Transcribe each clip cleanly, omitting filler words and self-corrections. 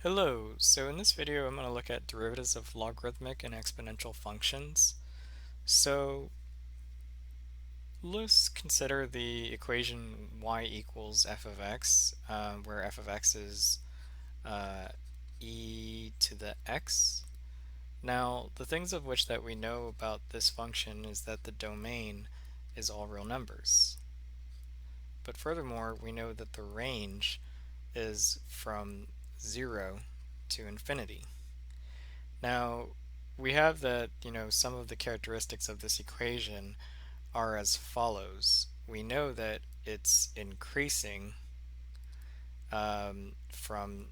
Hello, so in this video I'm going to look at derivatives of logarithmic and exponential functions. So let's consider the equation y equals f of x, where f of x is e to the x. Now, the things of which that we know about this function is that the domain is all real numbers. But furthermore, we know that the range is from 0 to infinity. Now, we have that, some of the characteristics of this equation are as follows. We know that it's increasing from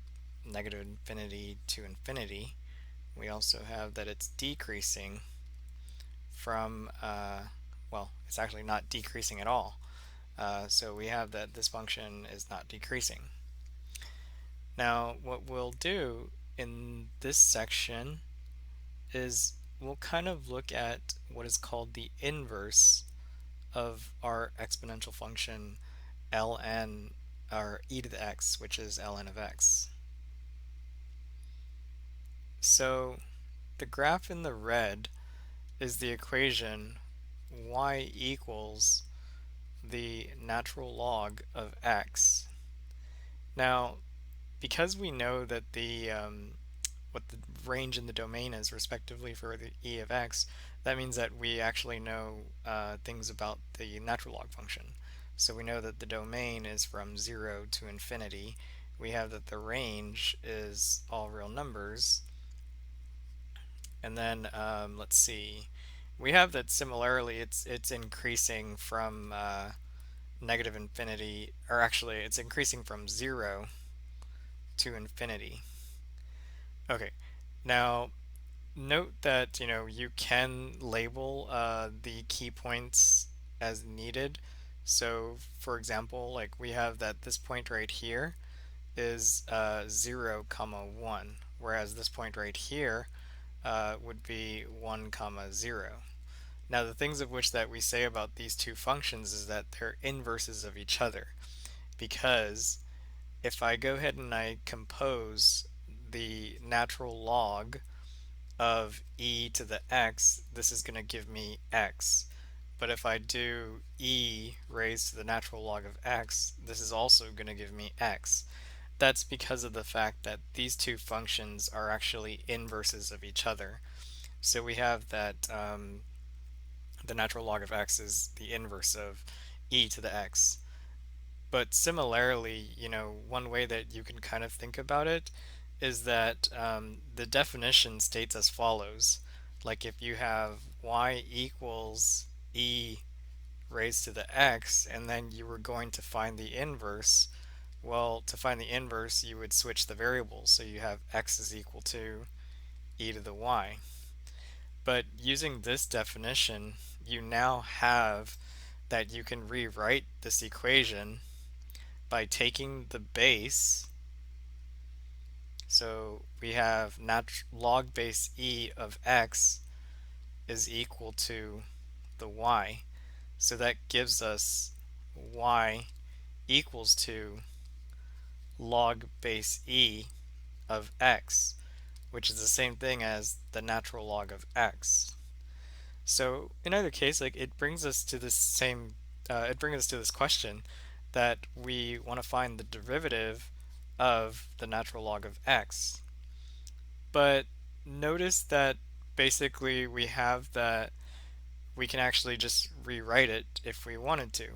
negative infinity to infinity. We also have that it's decreasing from, well, it's actually not decreasing at all. So we have that this function is not decreasing. Now, what we'll do in this section is we'll kind of look at what is called the inverse of our exponential function ln, or e to the x, which is ln of x. So the graph in the red is the equation y equals the natural log of x. Now, because we know that what the range in the domain is respectively for the e of x, that means that we actually know things about the natural log function. So we know that the domain is from 0 to infinity. We have that the range is all real numbers. And then let's see. We have that similarly it's increasing from negative infinity, or actually it's increasing from 0 to infinity. Okay, now note that you can label the key points as needed. So for example, like we have that this point right here is 0 comma 1, whereas this point right here would be 1 comma 0. Now the things of which that we say about these two functions is that they're inverses of each other, because if I go ahead and I compose the natural log of e to the x, this is going to give me x. But if I do e raised to the natural log of x, this is also going to give me x. That's because of the fact that these two functions are actually inverses of each other. So we have that the natural log of x is the inverse of e to the x. But similarly, one way that you can kind of think about it is that the definition states as follows. Like if you have y equals e raised to the x, and then you were going to find the inverse, well, to find the inverse, you would switch the variables. So you have x is equal to e to the y. But using this definition, you now have that you can rewrite this equation by taking the base. So we have log base e of x is equal to the y. So that gives us y equals to log base e of x, which is the same thing as the natural log of x. So in either case, like it brings us to this question that we want to find the derivative of the natural log of x. But notice that basically we have that we can actually just rewrite it if we wanted to.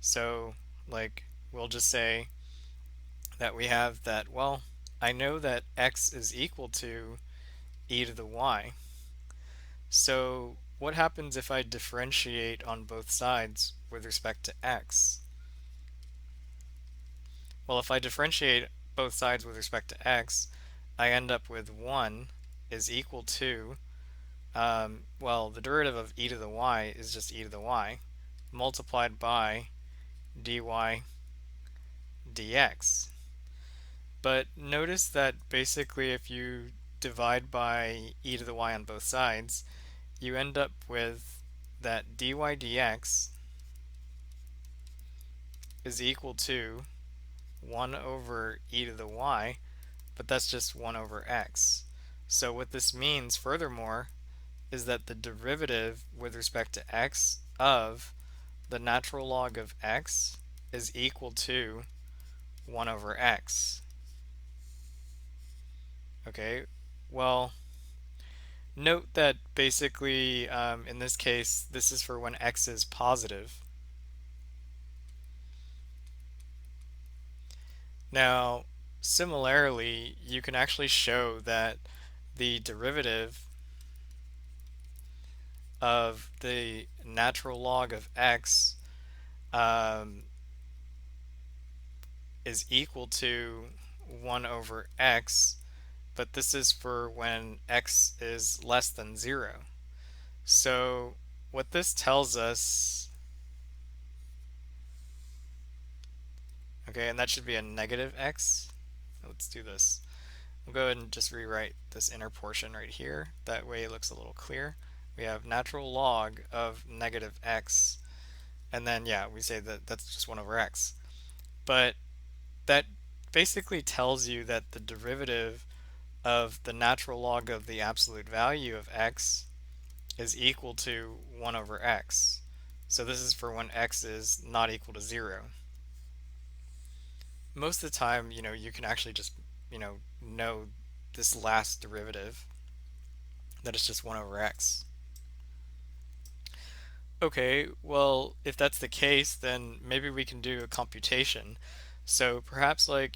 So like we'll just say that we have that, well, I know that x is equal to e to the y. So what happens if I differentiate on both sides with respect to x? Well, if I differentiate both sides with respect to x, I end up with 1 is equal to, well, the derivative of e to the y is just e to the y, multiplied by dy dx. But notice that basically if you divide by e to the y on both sides, you end up with that dy dx is equal to 1 over e to the y but that's just 1 over x. So what this means, furthermore, is that the derivative with respect to x of the natural log of x is equal to 1 over x. Okay, well, note that basically in this case, this is for when x is positive. Now, similarly, you can actually show that the derivative of the natural log of x um, is equal to 1 over x, but this is for when x is less than 0. So what this tells us, okay, and that should be a negative x. Let's do this. We'll go ahead and just rewrite this inner portion right here. That way it looks a little clear. We have natural log of negative x, and then yeah, we say that that's just 1 over x. But that basically tells you that the derivative of the natural log of the absolute value of x is equal to 1 over x. So this is for when x is not equal to 0. Most of the time, you can actually just, know this last derivative, that it's just 1 over x. Okay, well, if that's the case, then maybe we can do a computation. So perhaps we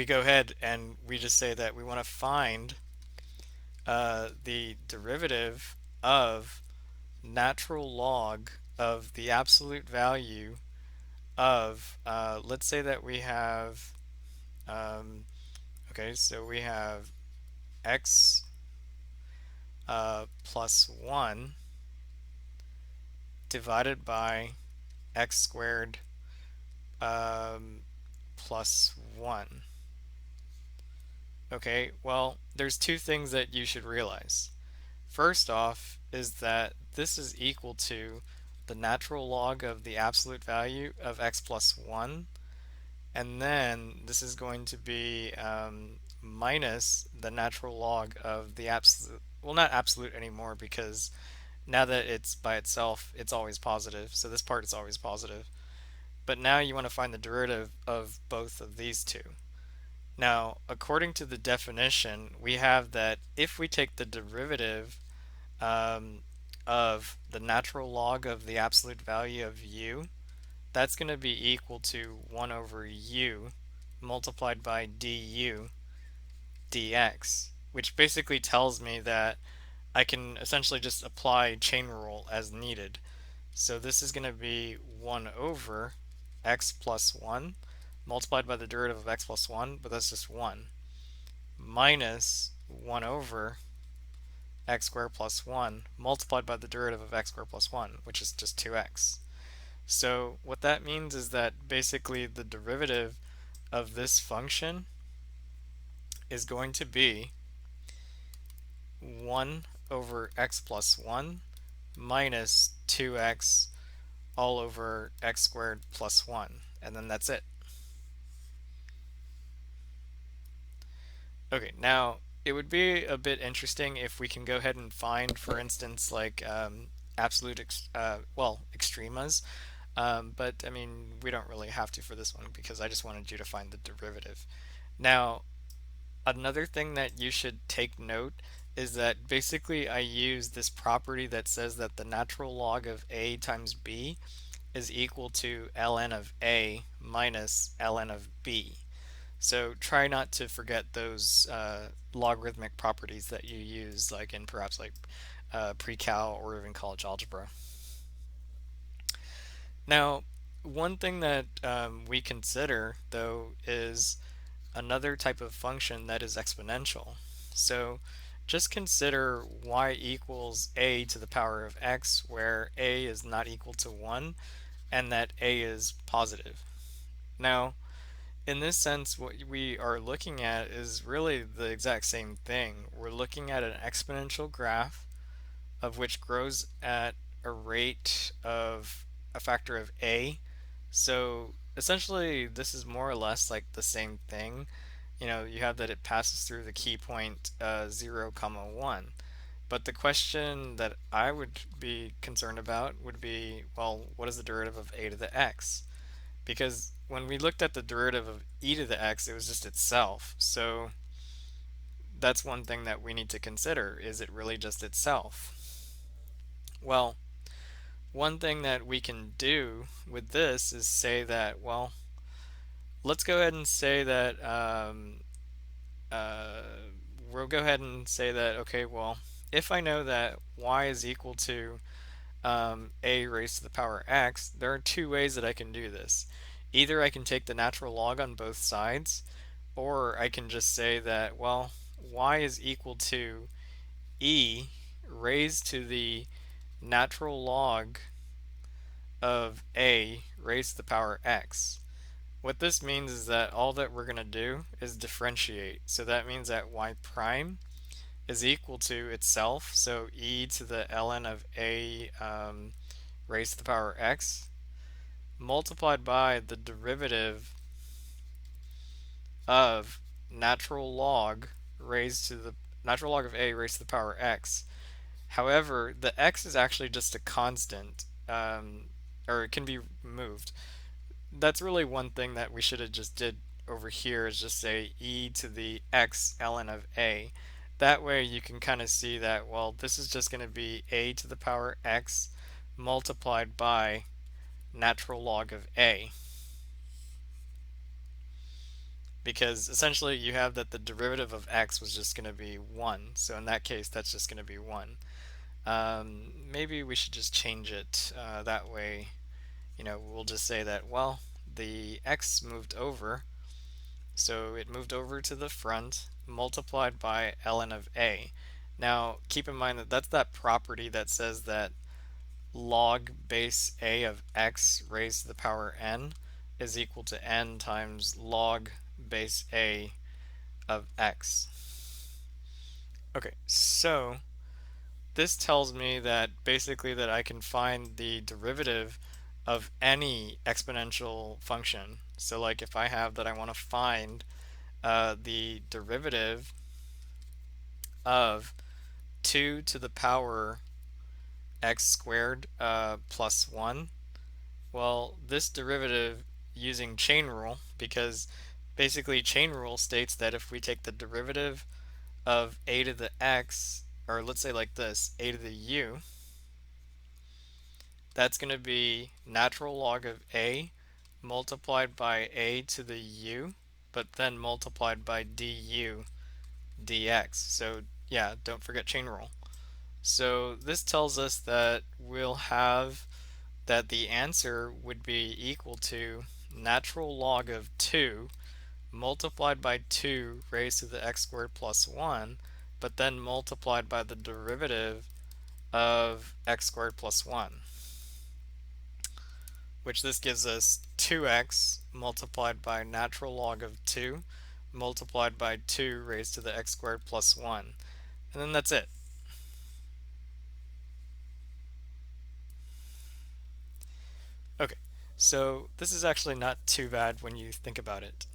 go ahead and we just say that we want to find the derivative of natural log of the absolute value of, let's say that we have, okay, so we have x plus 1 divided by x squared plus 1. Okay, well, there's two things that you should realize. First off is that this is equal to the natural log of the absolute value of x plus 1, and then this is going to be minus the natural log of the absolute, well, not absolute anymore, because now that it's by itself, it's always positive, so this part is always positive. But now you want to find the derivative of both of these two. Now, according to the definition, we have that if we take the derivative um, of the natural log of the absolute value of u, that's going to be equal to 1 over u multiplied by du dx, which basically tells me that I can essentially just apply chain rule as needed. So this is going to be 1 over x plus 1 multiplied by the derivative of x plus 1, but that's just 1, minus 1 over x squared plus 1 multiplied by the derivative of x squared plus 1, which is just 2x. So what that means is that basically the derivative of this function is going to be 1 over x plus 1 minus 2x all over x squared plus 1, and then that's it. Okay, now it would be a bit interesting if we can go ahead and find, for instance, like absolute, well, extremas, but I mean, we don't really have to for this one because I just wanted you to find the derivative. Now, another thing that you should take note is that basically I use this property that says that the natural log of a times b is equal to ln of a minus ln of b. So try not to forget those logarithmic properties that you use, like in perhaps like pre-cal or even college algebra. Now, one thing that we consider, though, is another type of function that is exponential. So just consider y equals a to the power of x, where a is not equal to 1 and that a is positive. Now, in this sense, what we are looking at is really the exact same thing. We're looking at an exponential graph of which grows at a rate of a factor of a. So essentially, this is more or less like the same thing. you have that it passes through the key point 0 comma 1. But the question that I would be concerned about would be, well, what is the derivative of a to the x? Because when we looked at the derivative of e to the x, it was just itself. So that's one thing that we need to consider. Is it really just itself? Well, one thing that we can do with this is say that, well, let's go ahead and say that uh, we'll go ahead and say that, okay, well, if I know that y is equal to a raised to the power x, there are two ways that I can do this. Either I can take the natural log on both sides, or I can just say that, well, y is equal to e raised to the natural log of a raised to the power x. What this means is that all that we're going to do is differentiate. So that means that y prime is equal to itself, so e to the ln of a raised to the power x, multiplied by the derivative of natural log raised to the natural log of a raised to the power x. However, the x is actually just a constant, or it can be moved. That's really one thing that we should have just did over here is just say e to the x ln of a. That way you can kind of see that, well, this is just going to be a to the power x multiplied by natural log of a. Because essentially you have that the derivative of x was just going to be 1. So in that case, that's just going to be 1. Maybe we should just change it that way. We'll just say that, well, the x moved over, so it moved over to the front, multiplied by ln of a. Now, keep in mind that that's that property that says that log base a of x raised to the power n is equal to n times log base a of x. Okay, so this tells me that basically that I can find the derivative of any exponential function. So like if I have that I want to find the derivative of 2 to the power x squared plus 1, well, this derivative using chain rule, because basically chain rule states that if we take the derivative of a to the x, or let's say like this, a to the u, that's going to be natural log of a multiplied by a to the u, but then multiplied by du dx. So yeah, don't forget chain rule. So this tells us that we'll have that the answer would be equal to natural log of 2 multiplied by 2 raised to the x squared plus 1, but then multiplied by the derivative of x squared plus 1, which this gives us 2x multiplied by natural log of 2 multiplied by 2 raised to the x squared plus 1. And then that's it. Okay, so this is actually not too bad when you think about it.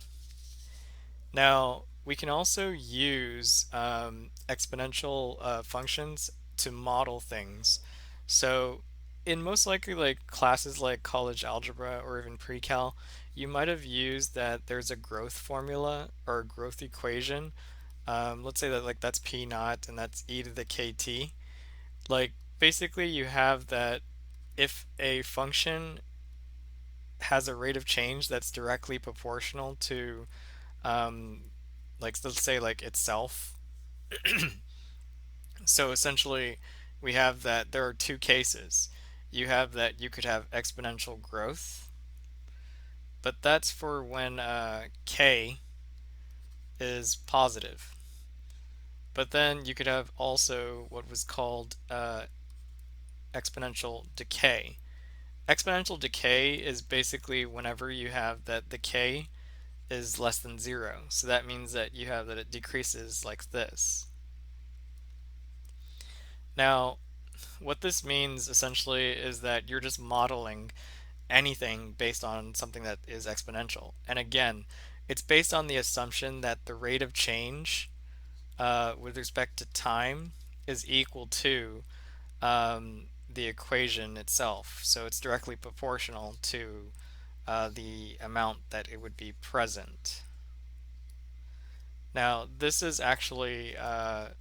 Now, we can also use exponential functions to model things. So in most likely like classes like college algebra or even pre-cal, you might have used that there's a growth formula or a growth equation. Let's say that like that's p naught and that's e to the kt. Like basically you have that if a function has a rate of change that's directly proportional to um, like let's say like itself. So essentially we have that there are two cases. You have that you could have exponential growth, but that's for when k is positive. But then you could have also what was called exponential decay. Exponential decay is basically whenever you have that the k is less than 0. So that means that you have that it decreases like this. Now, what this means essentially is that you're just modeling anything based on something that is exponential. And again, It's based on the assumption that the rate of change with respect to time is equal to the equation itself. So it's directly proportional to the amount that it would be present. Now, this is actually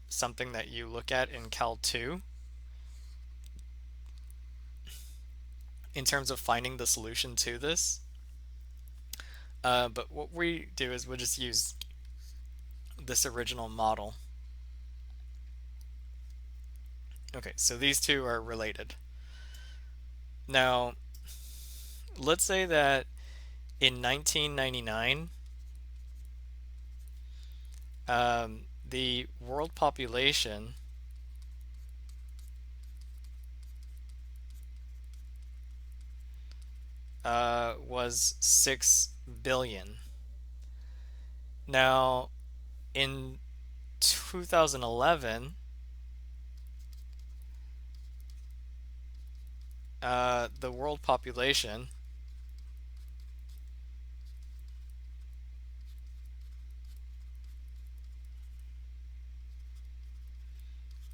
something that you look at in Cal 2 in terms of finding the solution to this. But what we do is we'll just use this original model. Okay, so these two are related. Now, let's say that in 1999, the world population was 6 billion. Now, in 2011, the world population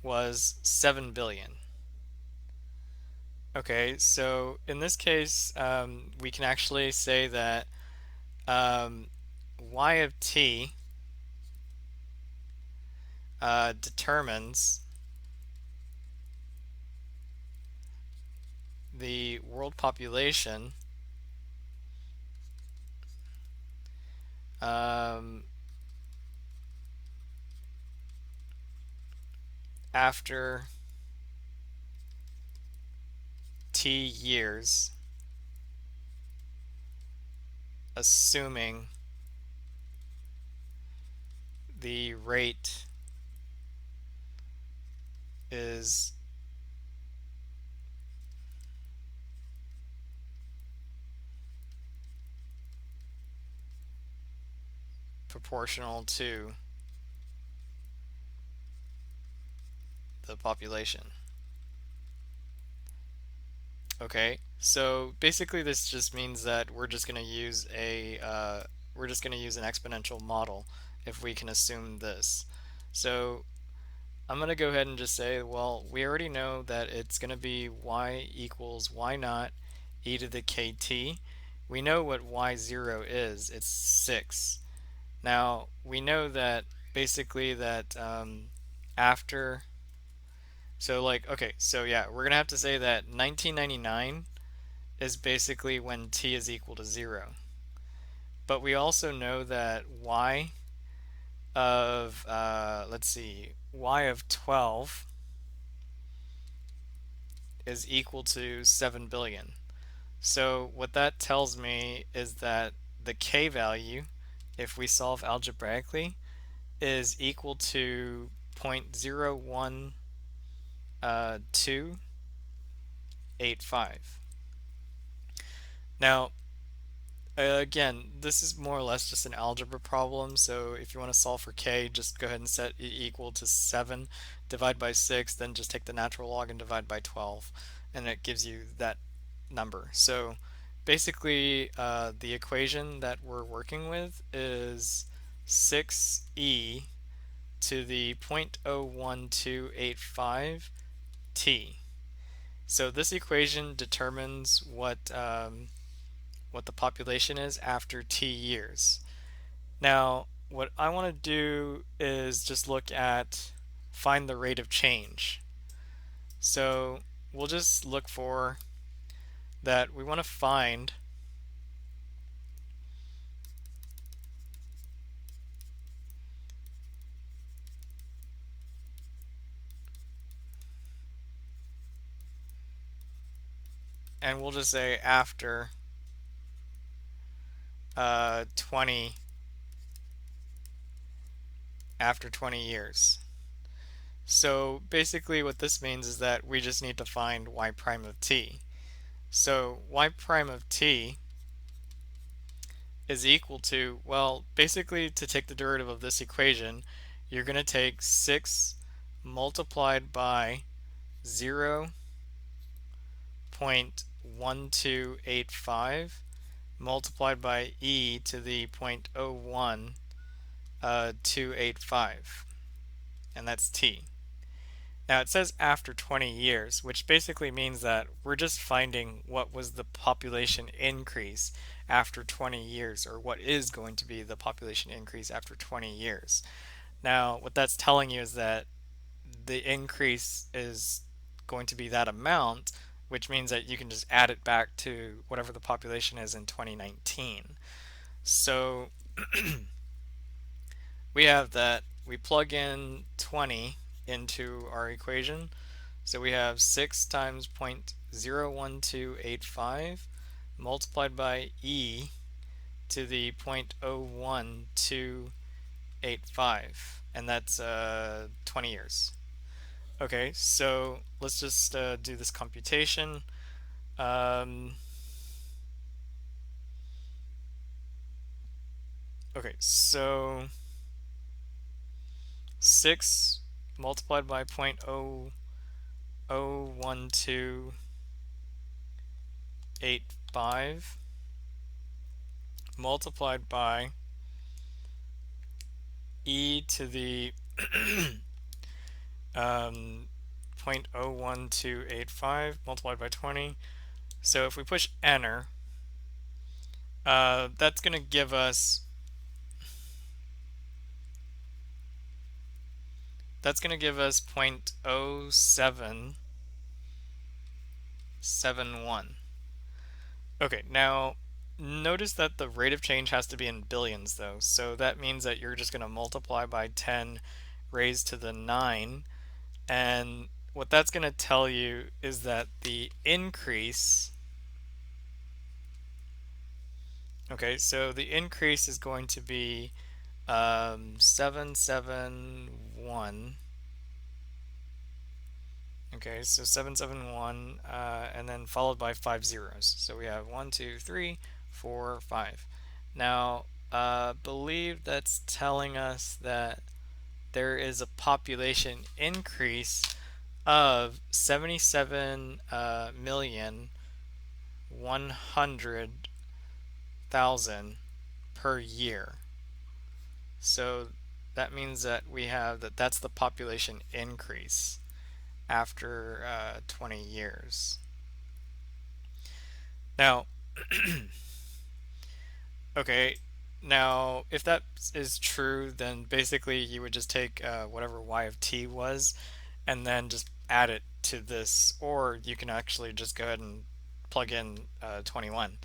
was 7 billion. Okay, so in this case, we can actually say that um, y of t determines the world population um, after t years, assuming the rate is proportional to the population. Okay, so basically this just means that we're just going to use an exponential model if we can assume this. So I'm going to go ahead and just say, well, we already know that it's going to be y equals y naught e to the kt. We know what y0 is. It's 6. Now, we know that basically that after, so like, okay, so yeah, we're going to have to say that 1999 is basically when t is equal to 0. But we also know that y of, let's see, y of 12 is equal to 7 billion. So what that tells me is that the k value, if we solve algebraically, is equal to 0.01285. Now, again, this is more or less just an algebra problem, so if you want to solve for k, just go ahead and set e equal to 7, divide by 6, then just take the natural log and divide by 12, and it gives you that number. So basically, the equation that we're working with is 6e to the 0.01285 t. So this equation determines what the population is after t years. Now, what I want to do is just look at find the rate of change. So we'll just look for that we want to find and we'll just say after 20 after 20 years. So basically what this means is that we just need to find y prime of t. So y prime of t is equal to, well, basically to take the derivative of this equation, you're going to take 6 multiplied by 0.1285 multiplied by e to the 0.01285, and that's t. Now it says after 20 years, which basically means that we're just finding what was the population increase after 20 years, or what is going to be the population increase after 20 years. Now, what that's telling you is that the increase is going to be that amount, which means that you can just add it back to whatever the population is in 2019. So we have that we plug in 20 into our equation. So we have 6 times 0.01285 multiplied by e to the 0.01285, and that's 20 years. Okay, so let's just do this computation. Um, okay, so 6 multiplied by 0.01285 multiplied by e to the 0.01285 multiplied by 20. So if we push enter, that's going to give us 0.0771. Okay, now notice that the rate of change has to be in billions though, so that means that you're just going to multiply by 10 raised to the 9, and what that's going to tell you is that the increase, okay, so the increase is going to be 771. Okay, so 771, and then followed by 5 zeros. So we have 1, 2, 3, 4, 5. Now, believe that's telling us that there is a population increase of 77,100,000 per year. So that means that we have that's the population increase after 20 years. Now, okay, now if that is true, then basically you would just take whatever y of t was and then just add it to this, or you can actually just go ahead and plug in 21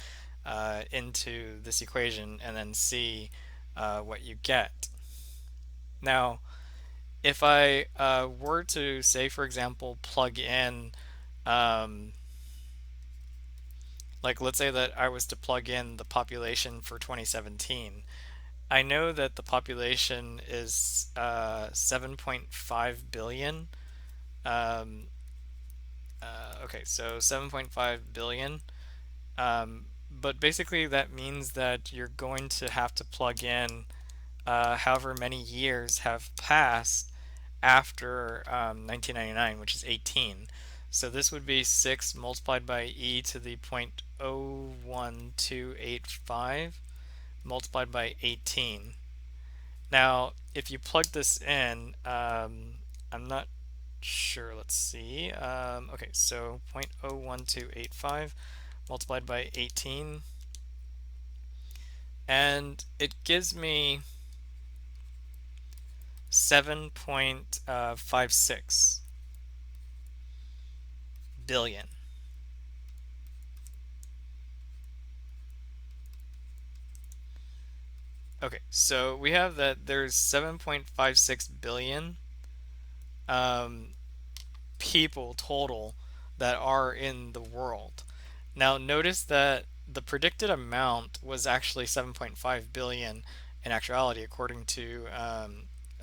into this equation and then see what you get. Now, if I were to say, for example, plug in, like let's say that I was to plug in the population for 2017, I know that the population is 7.5 billion. Um, okay, so 7.5 billion. But basically that means that you're going to have to plug in however many years have passed after 1999, which is 18. So this would be 6 multiplied by e to the 0.01285 multiplied by 18. Now, if you plug this in, I'm not sure. Let's see. Okay, so 0.01285 multiplied by 18, and it gives me 7.56 billion. Okay, so we have that there's 7.56 billion people total that are in the world. Now notice that the predicted amount was actually 7.5 billion in actuality, according to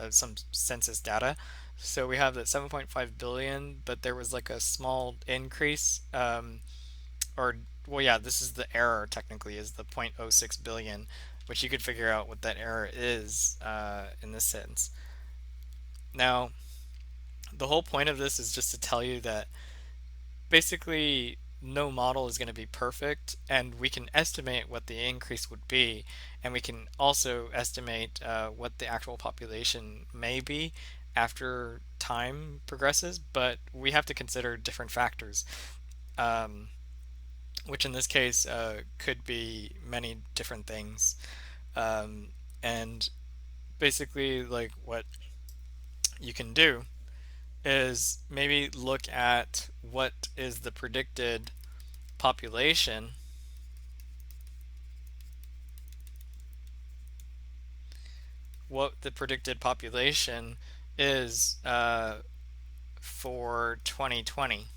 some census data. So we have that 7.5 billion, but there was like a small increase, or well, yeah, this is the error technically, is the 0.06 billion, which you could figure out what that error is in this sense. Now, the whole point of this is just to tell you that basically no model is going to be perfect, and we can estimate what the increase would be, and we can also estimate what the actual population may be after time progresses, but we have to consider different factors, um, which in this case could be many different things. Um, and basically, like what you can do is maybe look at what is the predicted population, what the predicted population is for 2020,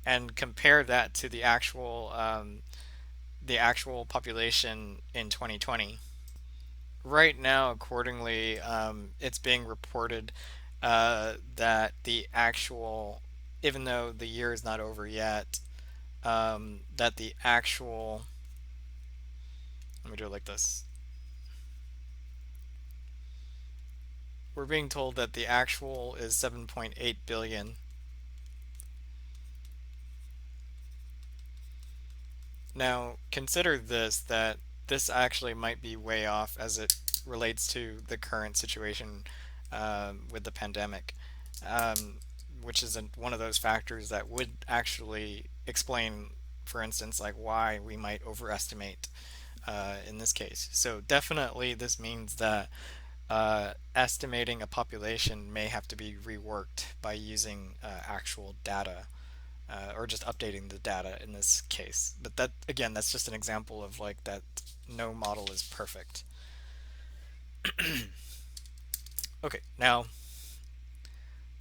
and compare that to the actual population in 2020. Right now, accordingly, it's being reported that the actual, even though the year is not over yet, that the actual, let me do it like this. We're being told that the actual is 7.8 billion. Now, consider this, that this actually might be way off as it relates to the current situation with the pandemic, um, which is one of those factors that would actually explain, for instance, like why we might overestimate in this case. So definitely this means that estimating a population may have to be reworked by using actual data or just updating the data in this case. But that, again, that's just an example of like that no model is perfect. Okay, now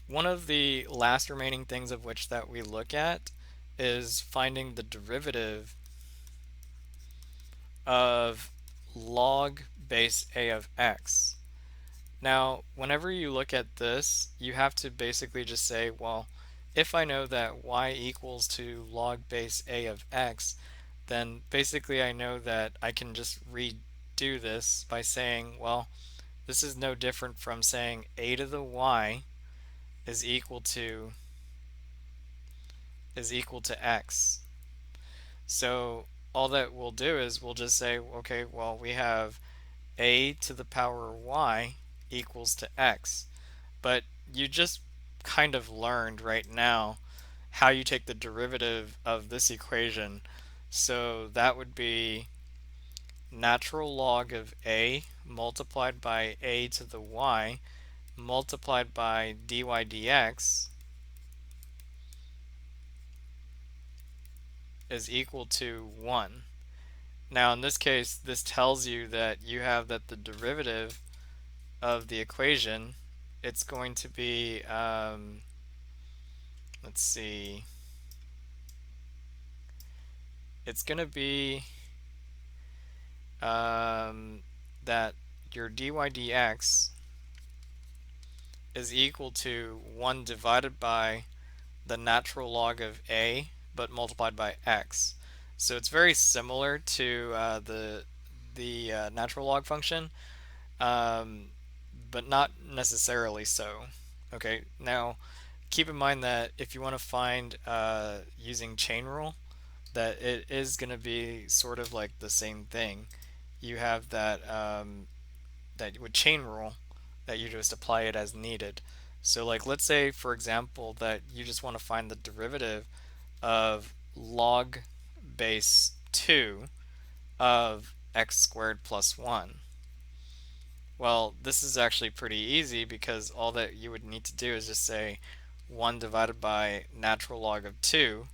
one of the last remaining things of which that we look at is finding the derivative of log base a of x. Now, whenever you look at this, you have to basically just say, well, if I know that y equals to log base a of x, then basically I know that I can just redo this by saying, well, this is no different from saying a to the y is equal to x. So all that we'll do is we'll just say, okay, well, we have a to the power y equals to x. But you just kind of learned right now how you take the derivative of this equation. So that would be natural log of a multiplied by a to the y multiplied by dy dx is equal to 1. Now in this case, this tells you that you have that the derivative of the equation, it's going to be, let's see, it's going to be that your dy dx is equal to 1 divided by the natural log of a, but multiplied by x. So it's very similar to the natural log function, um, but not necessarily so. Okay, now keep in mind that if you want to find using chain rule, that it is going to be sort of like the same thing. You have that with chain rule that you just apply it as needed. So like let's say for example that you just want to find the derivative of log base 2 of x squared plus 1. Well, this is actually pretty easy because all that you would need to do is just say 1 divided by natural log of 2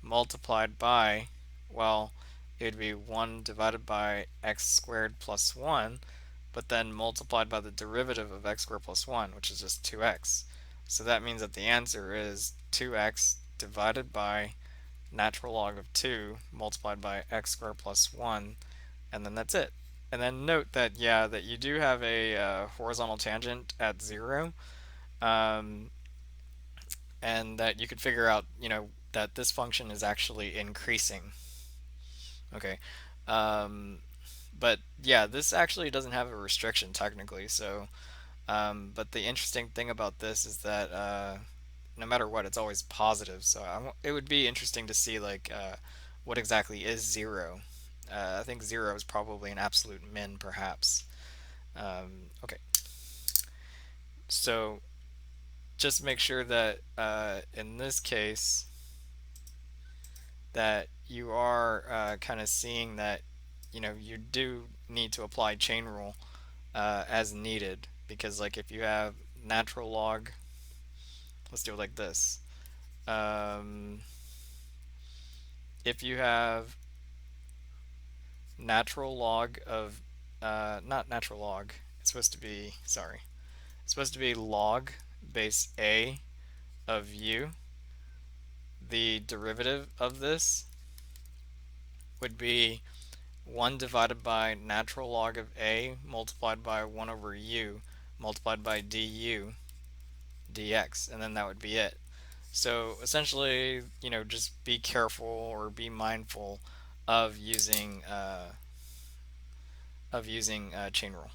multiplied by, well, it would be 1 divided by x squared plus 1, but then multiplied by the derivative of x squared plus 1, which is just 2x. So that means that the answer is 2x divided by natural log of 2 multiplied by x squared plus 1, and then that's it. And then note that, yeah, that you do have a horizontal tangent at 0, um, and that you could figure out, that this function is actually increasing. Okay. Um, but yeah, this actually doesn't have a restriction technically, so but the interesting thing about this is that no matter what, it's always positive. So it would be interesting to see like what exactly is zero. I think zero is probably an absolute min, perhaps. Okay, so just make sure that in this case that you are kind of seeing that you do need to apply chain rule as needed, because like if you have natural log, let's do it like this. Um, if you have natural log of not natural log, it's supposed to be, sorry, it's supposed to be log base a of u, the derivative of this would be 1 divided by natural log of a multiplied by 1 over u multiplied by du dx, and then that would be it. So essentially, just be careful or be mindful of using chain rule.